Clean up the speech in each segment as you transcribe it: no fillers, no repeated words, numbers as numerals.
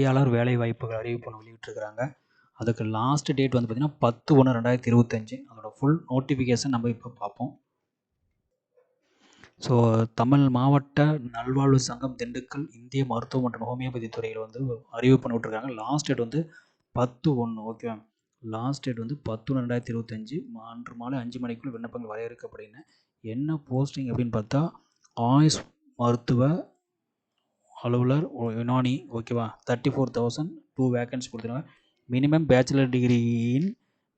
பொறியாளர் வேலைவாய்ப்புகள் அறிவிப்பு ஒன்று வெளியிட்டிருக்கிறாங்க. அதுக்கு லாஸ்ட் டேட் வந்து பார்த்திங்கன்னா 10/1/2025. அதோட ஃபுல் நோட்டிஃபிகேஷன் நம்ம இப்போ பார்ப்போம். ஸோ தமிழ் மாவட்ட நல்வாழ்வு சங்கம் திண்டுக்கல் இந்திய மருத்துவம் மற்றும் ஹோமியோபதி துறையில் வந்து அறிவிப்பு பண்ணி விட்ருக்காங்க. லாஸ்ட் டேட் வந்து 10/1. ஓகேவா? லாஸ்ட் டேட் வந்து 10/1/2025 அன்று மாலை 5 மணிக்குள் விண்ணப்பங்கள் வரையறுக்கப்படுகின்றன. என்ன போஸ்டிங் அப்படின்னு பார்த்தா ஆயுஷ் மருத்துவ அலுவலர் யுனானி. ஓகேவா? 34,000 2 வேகன்சி கொடுத்துருக்காங்க. Minimum bachelor degree in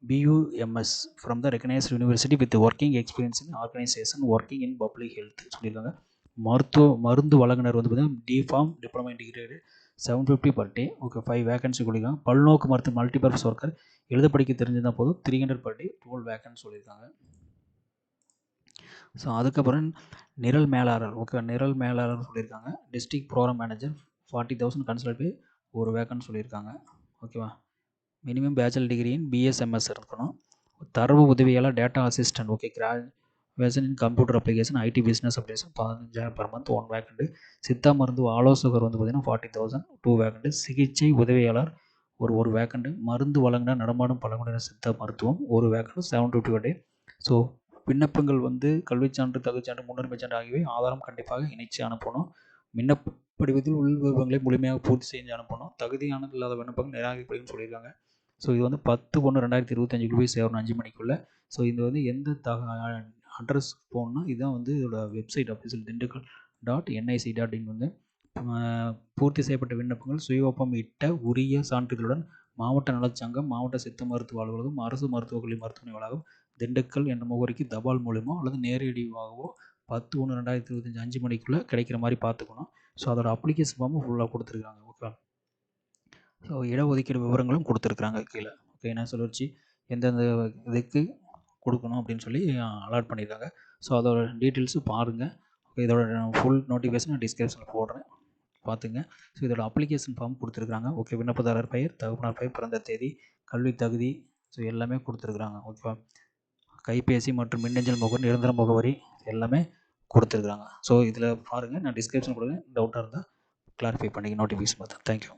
BUMS from the recognised university with working experience in organisation working in public health சொல்லியிருக்காங்க. மருந்து வழங்குனர் வந்து பார்த்தீங்கன்னா deform diploma in degree 750 per day. Okay, 5 vacancy கொடுத்துருக்காங்க. பல்நோக்கு மருத்துவ மல்டிபர்பஸ் ஒர்க்கர் எழுத படிக்க தெரிஞ்சிருந்தால் போதும் 300 per day 12 வேகன்சி சொல்லியிருக்காங்க. ஸோ அதுக்கப்புறம் நிரல் மேலாளர். ஓகே, நிரல் மேலாளர் சொல்லியிருக்காங்க. டிஸ்ட்ரிக்ட் ப்ரோக்ராம் மேனேஜர் 40,000 கன்சல்ட் பே ஒரு வேக்கன்ட் சொல்லியிருக்காங்க. ஓகேவா? Minimum bachelor degree in BSMS இருக்கணும். தரவு உதவியாளர் data assistant. Okay, graduation in computer application IT business application 15,000 per month 1 vacant. Siddha மருந்து ஆலோசகர் வந்து பார்த்திங்கன்னா 40,000 2 வேக்கண்ட். சிகிச்சை உதவியாளர் ஒரு வேக்கண்ட். மருந்து வழங்கின நடமாடும் பழங்குடியினர் சித்தா மருத்துவம் ஒரு வேக்கண்ட் 750 per day. ஸோ விண்ணப்பங்கள் வந்து கல்விச்சான்று தகுதிச்சான்று முன்னுரிமை சான்று ஆகியவை ஆதாரம் கண்டிப்பாக இணைச்சு அனுப்பணும். விண்ணப்ப படிவத்தில் உள் விவரங்களை முழுமையாக பூர்த்தி செஞ்சு அனுப்பணும். தகுதியானது இல்லாத விண்ணப்பங்கள் நிராகரிக்கப்படும்னு சொல்லியிருக்காங்க. ஸோ இது வந்து 10/1/2025 போய் சேரணும் 5 மணிக்குள்ளே. ஸோ இது வந்து எந்த அட்ரஸ் போகணுன்னா இதுதான் வந்து இதோட வெப்சைட் அஃபிஷியல் diண்டுக்கல்.nic.in வந்து பூர்த்தி செய்யப்பட்ட விண்ணப்பங்கள் சுயஒப்பம் இட்ட உரிய சான்றிதழுடன் மாவட்ட நலச்சங்கம் மாவட்ட சித்த மருத்துவ அலுவலகம் அரசு மருத்துவக் கல்லூரி மருத்துவமனை வளாகம் திண்டுக்கல் என்ற முகவரிக்கு தபால் மூலியமோ அல்லது நேரடியாகவோ 10/1/2025 5 மணிக்குள்ளே கிடைக்கிற மாதிரி பார்த்துக்கணும். ஸோ அதோட அப்ளிகேஷன் ஃபார்மும் ஃபுல்லாக கொடுத்துருக்காங்க. ஓகே, ஸோ இடஒதுக்கீடு விவரங்களும் கொடுத்துருக்குறாங்க கீழே. ஓகே, என்ன சொல்லிச்சு எந்தெந்த இதுக்கு கொடுக்கணும் அப்படின்னு சொல்லி அலாட் பண்ணியிருக்காங்க. ஸோ அதோட டீட்டெயில்ஸும் பாருங்கள். ஓகே, இதோட ஃபுல் நோட்டிஃபிகேஷன் நான் டிஸ்கிரிப்ஷனில் போடுறேன், பார்த்துங்க. ஸோ இதோட அப்ளிகேஷன் ஃபார்ம் கொடுத்துருக்குறாங்க. ஓகே, விண்ணப்பதாரர் பெயர், தகவனார் பெயர், பிறந்த தேதி, கல்வி தகுதி, ஸோ எல்லாமே கொடுத்துருக்குறாங்க. ஓகேவா? கைபேசி மற்றும் மின்னஞ்சல் முகவரி, நிரந்தர முகவரி எல்லாமே கொடுத்துருக்குறாங்க. ஸோ இதில் பாருங்கள், நான் டிஸ்கிரிப்ஷன் கொடுக்குறேன். டவுட்டாக இருந்தால் கிளாரிஃபை பண்ணிக்க நோட்டிஃபிகேஷன் பார்த்தா. தேங்க்யூ.